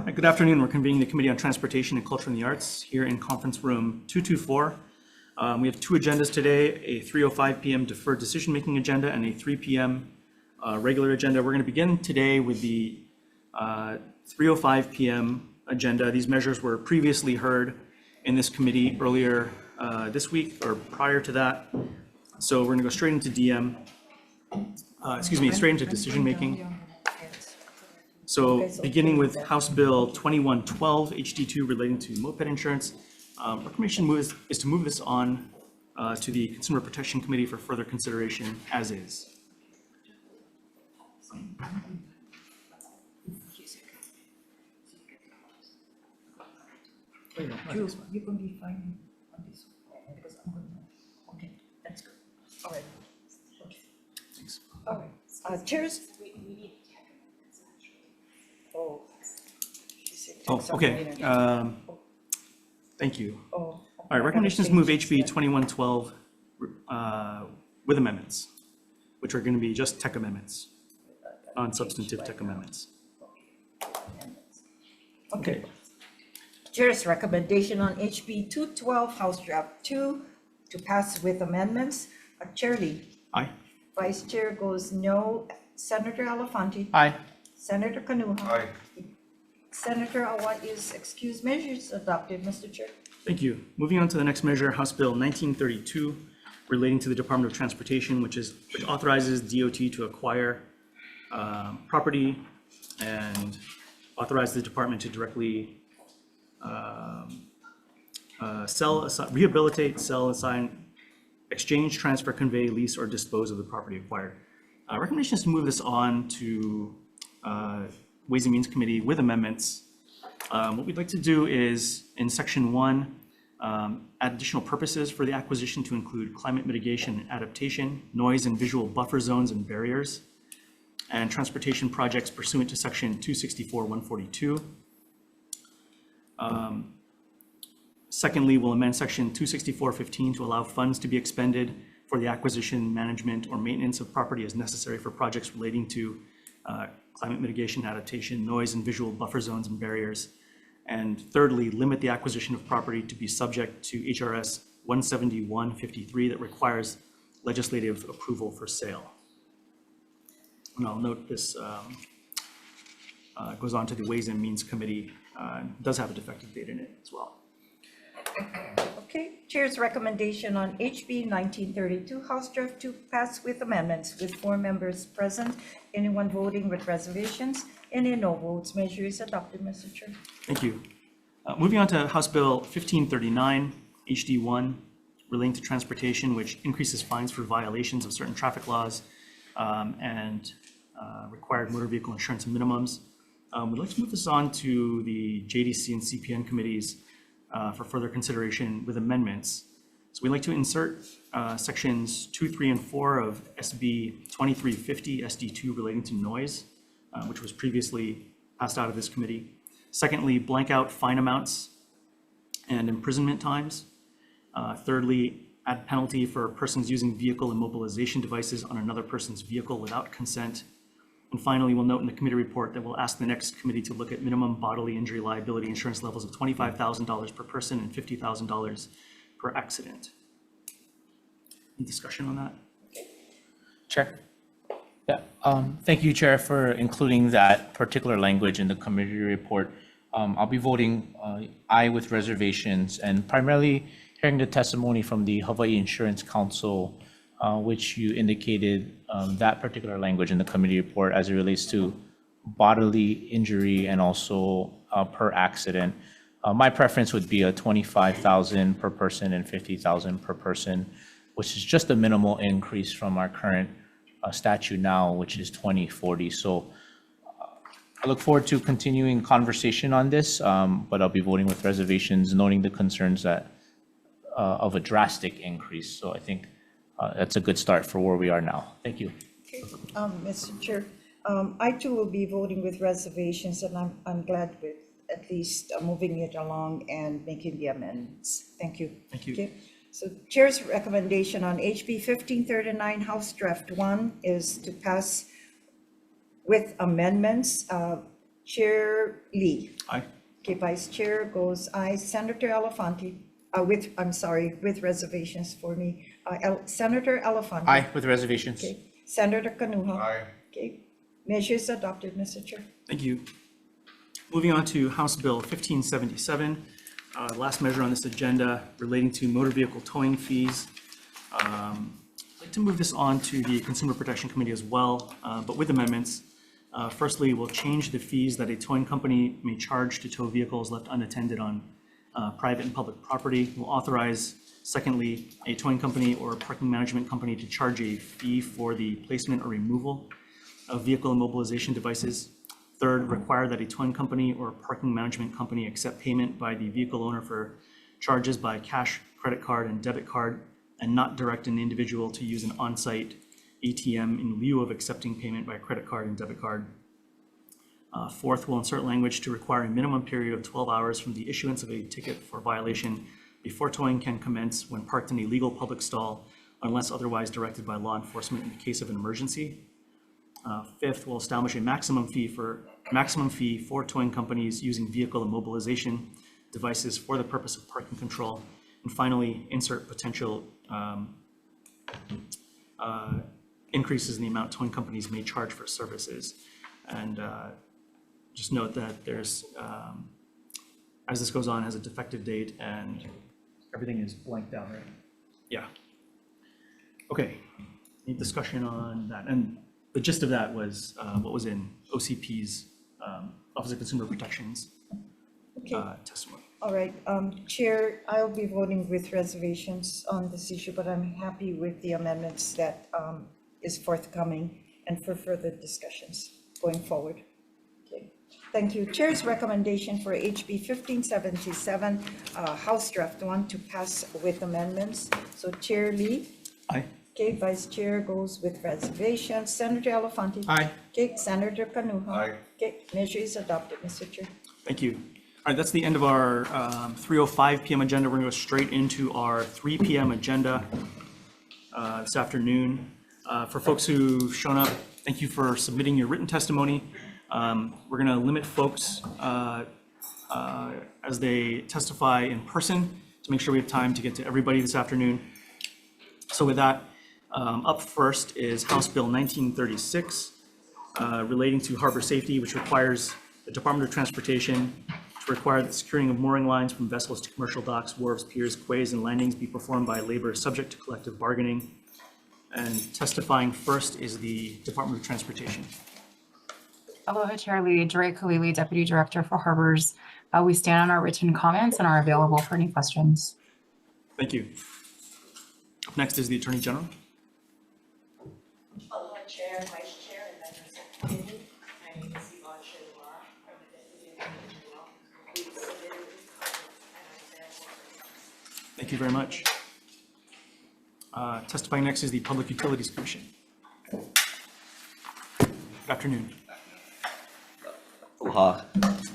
Good afternoon. We're convening the Committee on Transportation and Culture and the Arts here in conference room 224. We have two agendas today, a 3:05 p.m. deferred decision-making agenda and a 3 p.m. Regular agenda. We're going to begin today with the 3:05 p.m. agenda. These measures were previously heard in this committee earlier this week or prior to that. So we're going to go straight into straight into decision-making. So beginning with House Bill 2112 HD2 relating to moped insurance, recommendation is to move this on to the Consumer Protection Committee for further consideration as is. You can be fine on this one because I'm going to. Okay, that's good. All right. Okay. Thanks. All right. Chairs. Oh. Okay. Thank you. Oh. All right. Recommendation is to move HB 2112 with amendments, which are going to be just tech amendments, non-substantive tech amendments. Okay. Chair's recommendation on HB 212 House Draft 2 to pass with amendments. Chair Lee. Aye. Vice Chair goes no. Senator Elefante. Aye. Senator Kanuha. Aye. Senator Hawai'i's excused measures adopted, Mr. Chair. Thank you. Moving on to the next measure, House Bill 1932, relating to the Department of Transportation, which authorizes DOT to acquire property and authorize the department to directly rehabilitate, sell, assign, exchange, transfer, convey, lease, or dispose of the property acquired. Recommendation is to move this on to Ways and Means Committee with amendments. What we'd like to do is in Section 1, add additional purposes for the acquisition to include climate mitigation and adaptation, noise and visual buffer zones and barriers, and transportation projects pursuant to Section 264-142. Secondly, we'll amend Section 264-15 to allow funds to be expended for the acquisition, management, or maintenance of property as necessary for projects relating to climate mitigation, adaptation, noise and visual buffer zones and barriers. And thirdly, limit the acquisition of property to be subject to HRS 17153 that requires legislative approval for sale. And I'll note this goes on to the Ways and Means Committee, does have a defective date in it as well. Okay, Chair's recommendation on HB 1932 House Draft 2 pass with amendments with 4 members present, anyone voting with reservations, any no votes. Measure is adopted, Mr. Chair. Thank you. Moving on to House Bill 1539 HD1 relating to transportation, which increases fines for violations of certain traffic laws and required motor vehicle insurance minimums. We'd like to move this on to the JDC and CPN committees for further consideration with amendments. So we'd like to insert sections 2, 3, and 4 of SB 2350 SD2 relating to noise, which was previously passed out of this committee. Secondly, blank out fine amounts and imprisonment times. Thirdly, add penalty for persons using vehicle immobilization devices on another person's vehicle without consent. And finally, we'll note in the committee report that we'll ask the next committee to look at minimum bodily injury liability insurance levels of $25,000 per person and $50,000 per accident. Any discussion on that? Chair. Yeah, thank you, Chair, for including that particular language in the committee report. I'll be voting aye with reservations, and primarily hearing the testimony from the Hawai'i Insurance Council, which you indicated that particular language in the committee report as it relates to bodily injury and also per accident. My preference would be a $25,000 per person and $50,000 per person, which is just a minimal increase from our current statute now, which is 2040. So I look forward to continuing conversation on this, but I'll be voting with reservations, noting the concerns that of a drastic increase. So I think that's a good start for where we are now. Thank you. Okay, Mr. Chair, I too will be voting with reservations, and I'm glad with at least moving it along and making the amendments. Thank you. Thank you. Okay. So Chair's recommendation on HB 1539 House Draft 1 is to pass with amendments. Chair Lee. Aye. Okay, Vice Chair goes aye. Senator Elafante, with reservations for me. Senator Elafante. Aye, with reservations. Okay, Senator Kanuha. Aye. Okay, measures adopted, Mr. Chair. Thank you. Moving on to House Bill 1577, last measure on this agenda relating to motor vehicle towing fees. I'd like to move this on to the Consumer Protection Committee as well, but with amendments. Firstly, we'll change the fees that a towing company may charge to tow vehicles left unattended on private and public property. We'll authorize, secondly, a towing company or parking management company to charge a fee for the placement or removal of vehicle immobilization devices. Third, require that a towing company or parking management company accept payment by the vehicle owner for charges by cash, credit card, and debit card, and not direct an individual to use an on-site ATM in lieu of accepting payment by credit card and debit card. Fourth, we'll insert language to require a minimum period of 12 hours from the issuance of a ticket for violation before towing can commence when parked in a legal public stall unless otherwise directed by law enforcement in the case of an emergency. Fifth, we'll establish a maximum fee for towing companies using vehicle immobilization devices for the purpose of parking control. And finally, insert potential increases in the amount towing companies may charge for services. And just note that there's, as this goes on, has a defective date and everything is blanked out, right? Yeah. Okay, any discussion on that? And the gist of that was what was in OCP's, Office of Consumer Protection's testimony. All right, Chair, I'll be voting with reservations on this issue, but I'm happy with the amendments that is forthcoming and for further discussions going forward. Okay, thank you. Chair's recommendation for HB 1577, House Draft 1 to pass with amendments. So Chair Lee. Aye. Okay, Vice Chair goes with reservations. Senator Elafante. Aye. Okay, Senator Kanuha. Aye. Okay, measure is adopted, Mr. Chair. Thank you. All right, that's the end of our 3:05 p.m. agenda. We're going to go straight into our 3 p.m. agenda this afternoon. For folks who've shown up, thank you for submitting your written testimony. We're going to limit folks as they testify in person to make sure we have time to get to everybody this afternoon. So with that, up first is House Bill 1936 relating to harbor safety, which requires the Department of Transportation to require that securing of mooring lines from vessels to commercial docks, wharves, piers, quays, and landings be performed by labor subject to collective bargaining. And testifying first is the Department of Transportation. Aloha, Chair Lee. Joy Kalili, Deputy Director for Harbors. We stand on our written comments and are available for any questions. Thank you. Up next is the Attorney General. Aloha, Chair, Vice Chair, and members of the committee. My name is Yvonne Shadewar. I'm the Deputy Attorney General. We submitted these comments and I'm available for questions. Thank you very much. Testifying next is the Public Utilities Commission. Good afternoon. Aloha.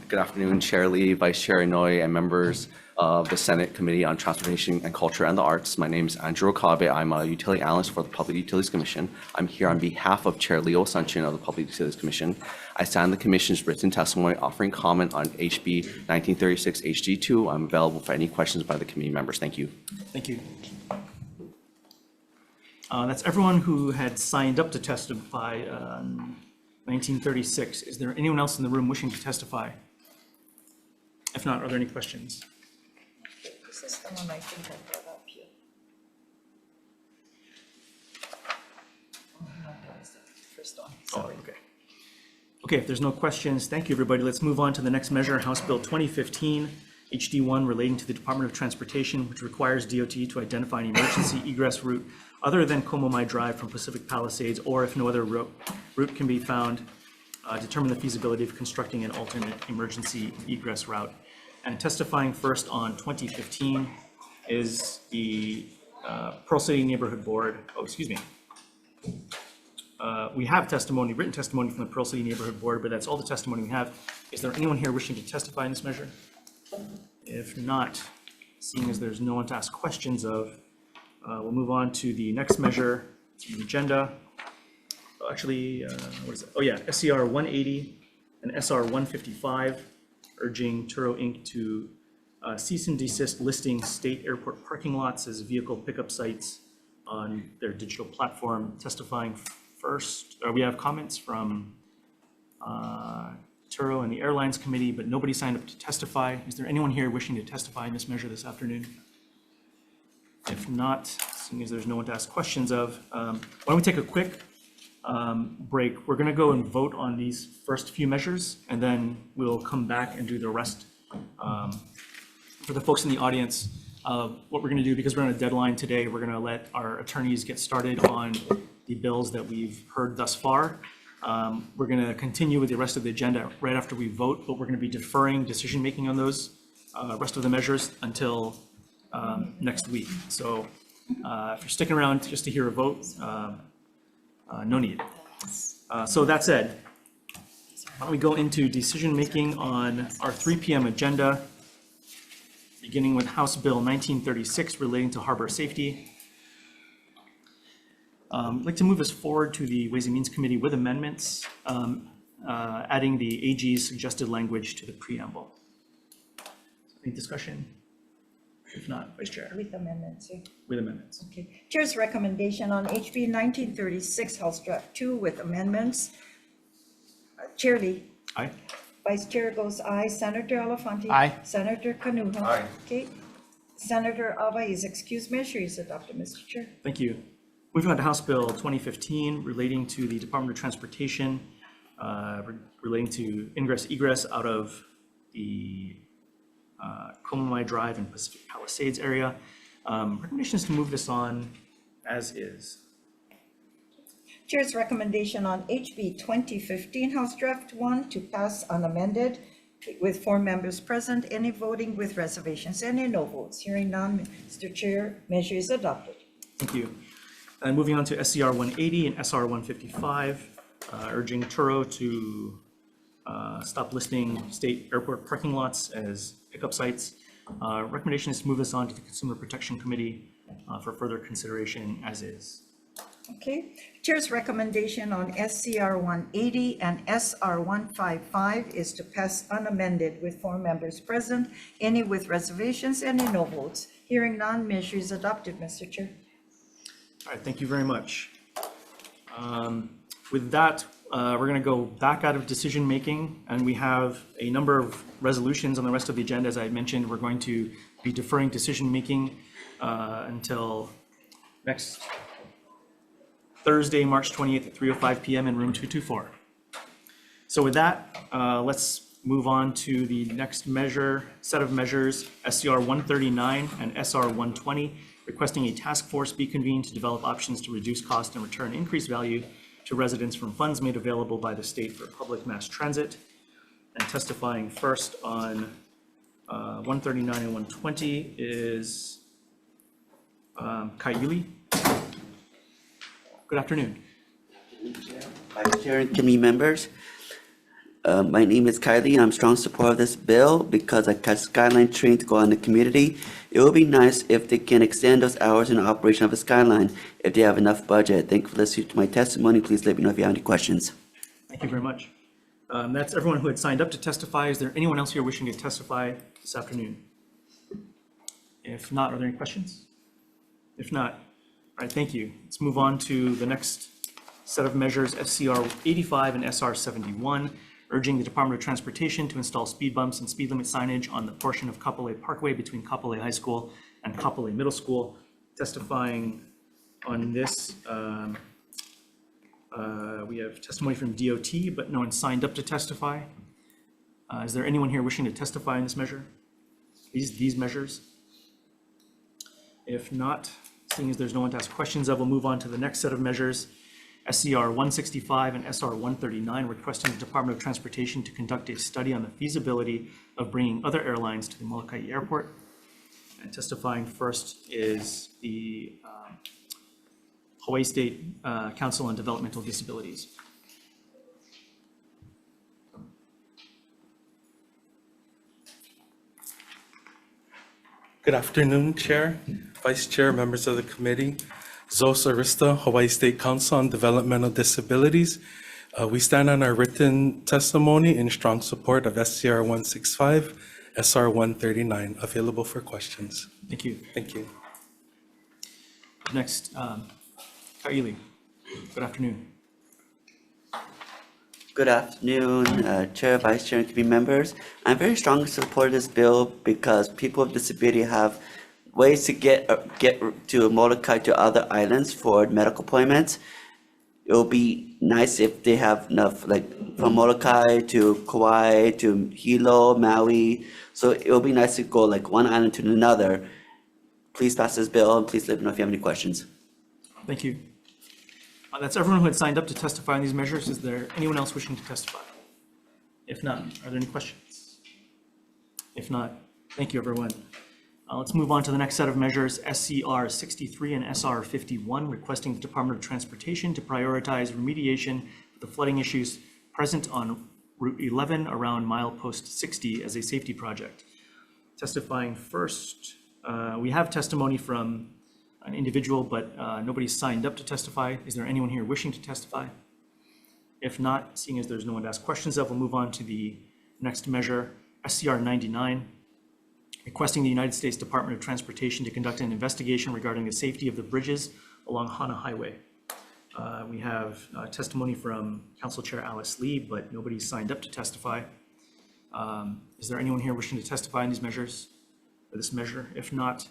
Good afternoon, Chair Lee, Vice Chair Inouye, and members of the Senate Committee on Transportation and Culture and the Arts. My name is Andrew Okabe. I'm a utility analyst for the Public Utilities Commission. I'm here on behalf of Chair Leo Sunchin of the Public Utilities Commission. I stand the Commission's written testimony offering comment on HB 1936 HG2. I'm available for any questions by the committee members. Thank you. Thank you. That's everyone who had signed up to testify on 1936. Is there anyone else in the room wishing to testify? If not, are there any questions? This is the one I think I brought up here. Oh, no, that was the first one. Oh, Sorry. okay. Okay, if there's no questions, thank you, everybody. Let's move on to the next measure, House Bill 2015, HD1, relating to the Department of Transportation, which requires DOT to identify an emergency egress route other than Komomai Drive from Pacific Palisades, or if no other route can be found, determine the feasibility of constructing an alternate emergency egress route. And testifying first on 2015 is the Pearl City Neighborhood Board. Oh, excuse me. We have testimony, written testimony from the Pearl City Neighborhood Board, but that's all the testimony we have. Is there anyone here wishing to testify in this measure? If not, seeing as there's no one to ask questions of, we'll move on to the next measure, the agenda. Oh, actually, what is it? Oh yeah, SCR 180 and SR 155, urging Turo Inc. to cease and desist listing state airport parking lots as vehicle pickup sites on their digital platform. Testifying first, we have comments from Turo and the Airlines Committee, but nobody signed up to testify. Is there anyone here wishing to testify in this measure this afternoon? If not, seeing as there's no one to ask questions of, why don't we take a quick break? We're going to go and vote on these first few measures, and then we'll come back and do the rest. For the folks in the audience, what we're going to do, because we're on a deadline today, we're going to let our attorneys get started on the bills that we've heard thus far. We're going to continue with the rest of the agenda right after we vote, but we're going to be deferring decision-making on those rest of the measures until next week. So if you're sticking around just to hear a vote, no need. So that said, why don't we go into decision-making on our 3 p.m. agenda, beginning with House Bill 1936 relating to harbor safety. I'd like to move us forward to the Ways and Means Committee with amendments, adding the AG's suggested language to the preamble. Any discussion? If not, Vice Chair. With amendments, yeah. With amendments. Okay. Chair's recommendation on HB 1936, House Draft 2 with amendments. Chair Lee. Aye. Vice Chair goes aye. Senator Elafante. Aye. Senator Kanuha. Aye. Okay. Senator Ava is excused. Measure is adopted, Mr. Chair. Thank you. Moving on to House Bill 2015 relating to the Department of Transportation, relating to ingress egress out of the Komamai Drive and Pacific Palisades area. Recommendation is to move this on as is. Chair's recommendation on HB 2015, House Draft 1 to pass unamended with 4 members present. Any voting with reservations? Any no votes? Hearing none, Mr. Chair, measure is adopted. Thank you. And moving on to SCR 180 and SR 155, urging Turo to stop listing state airport parking lots as pickup sites. Recommendation is to move this on to the Consumer Protection Committee for further consideration as is. Okay. Chair's recommendation on SCR 180 and SR 155 is to pass unamended with 4 members present. Any with reservations? Any no votes? Hearing none, measure is adopted, Mr. Chair. All right, thank you very much. With that, we're going to go back out of decision-making, and we have a number of resolutions on the rest of the agenda. As I mentioned, we're going to be deferring decision-making until next Thursday, March 28th at 3:05 p.m. in room 224. So with that, let's move on to the next set of measures, SCR 139 and SR 120, requesting a task force be convened to develop options to reduce cost and return increased value to residents from funds made available by the state for public mass transit. And testifying first on 139 and 120 is Kaili. Good afternoon. Vice Chair and committee members, my name is Kylie, and I'm strong support of this bill because I catch Skyline train to go on the community. It would be nice if they can extend those hours in operation of the Skyline if they have enough budget. Thank you for listening to my testimony. Please let me know if you have any questions. Thank you very much. That's everyone who had signed up to testify. Is there anyone else here wishing to testify this afternoon? If not, are there any questions? If not, all right, thank you. Let's move on to the next set of measures, SCR 85 and SR 71, urging the Department of Transportation to install speed bumps and speed limit signage on the portion of Kapolei Parkway between Kapolei High School and Kapolei Middle School. Testifying on this, we have testimony from DOT, but no one signed up to testify. Is there anyone here wishing to testify in this measure? These measures? If not, seeing as there's no one to ask questions of, we'll move on to the next set of measures, SCR 165 and SR 139, requesting the Department of Transportation to conduct a study on the feasibility of bringing other airlines to the Molokai Airport. And testifying first is the Hawaii State Council on Developmental Disabilities. Good afternoon, Chair, Vice Chair, members of the committee. Zos Arista, Hawaii State Council on Developmental Disabilities. We stand on our written testimony in strong support of SCR 165, SR 139, available for questions. Thank you. Thank you. Next, Kaili. Good afternoon. Good afternoon, Chair, Vice Chair, and committee members. I'm very strongly support this bill because people with disability have ways to get to Molokai to other islands for medical appointments. It will be nice if they have enough, like from Molokai to Kauai to Hilo, Maui. So it will be nice to go like one island to another. Please pass this bill and please let me know if you have any questions. Thank you. That's everyone who had signed up to testify on these measures. Is there anyone else wishing to testify? If not, are there any questions? If not, thank you, everyone. Let's move on to the next set of measures, SCR 63 and SR 51, requesting the Department of Transportation to prioritize remediation of the flooding issues present on Route 11 around milepost 60 as a safety project. Testifying first, we have testimony from an individual, but nobody's signed up to testify. Is there anyone here wishing to testify? If not, seeing as there's no one to ask questions of, we'll move on to the next measure, SCR 99, requesting the United States Department of Transportation to conduct an investigation regarding the safety of the bridges along Hana Highway. We have testimony from Council Chair Alice Lee, but nobody's signed up to testify. Is there anyone here wishing to testify on these measures, or this measure? If not,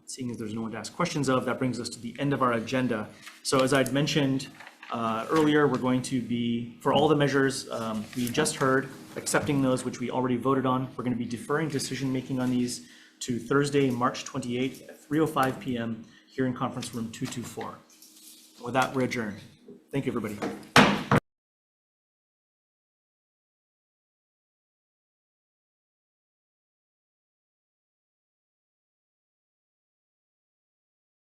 seeing as there's no one to ask questions of, that brings us to the end of our agenda. So as I'd mentioned earlier, we're going to be, for all the measures we just heard, accepting those which we already voted on, we're going to be deferring decision-making on these to Thursday, March 28th at 3:05 p.m. here in conference room 224. With that, we're adjourned. Thank you, everybody.